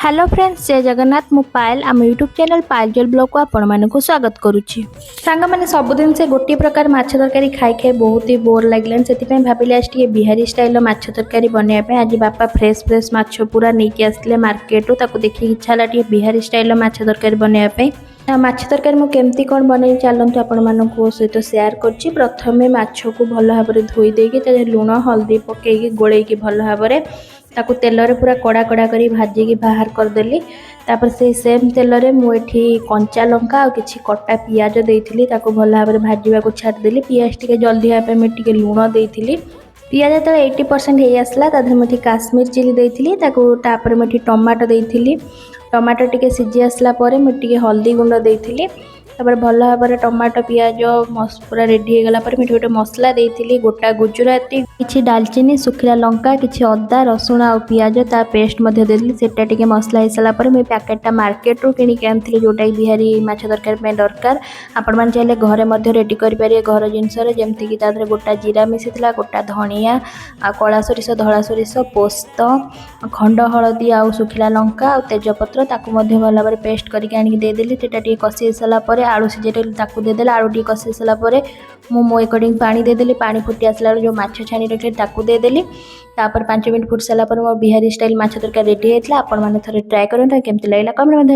Hello friends, जय जगन्नाथ। मु पायल आम यूट्यूब चैनल पायल ब्लॉग को आपण मानक स्वागत करुच्ची। सांग मैंने सबुदिन से गोटे प्रकार माछ तरकारी खाई खाई बहुत ही बोर लगे से भाविले आज टे बिहारी स्टाइल माछ तरकारी बनवाई। आज बापा फ्रेश फ्रेश माछ पूरा नहीं आसते मार्केट ताको देखिए इच्छा है बिहारी स्टाइल माछ तरकारी बनवाई। माछ तरकारी मुझे केमती कौन बनई चलते आपण सहित सेयार कर। प्रथमे माछ को भल भाव धोई देकी लुण हल्दी पकईकी गोलैकी भल भाव ताकू तेल पूरा कड़ा कड़ा कर भाजिकी बाहर करदेली। तापर से सेम तेल रे मुझे कंचा लंका और किसी कटा पियाज देती भल भाव भाजवा छाड़देली। पियाज टे जल्दी हाँपे मुझे लुण देती। पियाज जो 80% हो आसला ताधर मुझे काश्मीर चिली देती। मुझे टमाटो देती। टमाटो टे सीझी आसला मुझे हल्दी गुंड देती। तापर भल भाव टमाटो पियाज पूरा रेडी हो गला मुझे गोटे मसला देती। गोटा गुजराती किसी डालचीनी सुखिला लंका किसी अदा रसुण आ पियाज ता पेस्ट देली। सेटा टिके मसला हो सारापर मुझे पैकेटा मार्केट रू किଣିकी आनी जोटा बिहारी माछ तरकारी दरकार। आपण मैंने चाहिए घरे रेडी करेंगे घर जिनस जमीक गोटा जीरा मिसी गोटा धनिया कला सोरिष धला सोरिष पोस्त खंड हलदी आ सुखिला लंका आ तेजपत्र भल भाव पेस्ट करके आनिक देदेली। सेटा टिके कषि सारापर आलू सीझेटे देदेली। आलू टी कषि सारापर मो एकॉर्डिंग पानी देदेली। पानी फुटी आसला जो माछ छाणी रखी देदेली। तापर 5 मिनट फुट सारापर मो बिहारी स्टाइल माछ तरकारी रेडी होता। आपण मैंने थे ट्राए करेंगे केमती लगे कमेंट।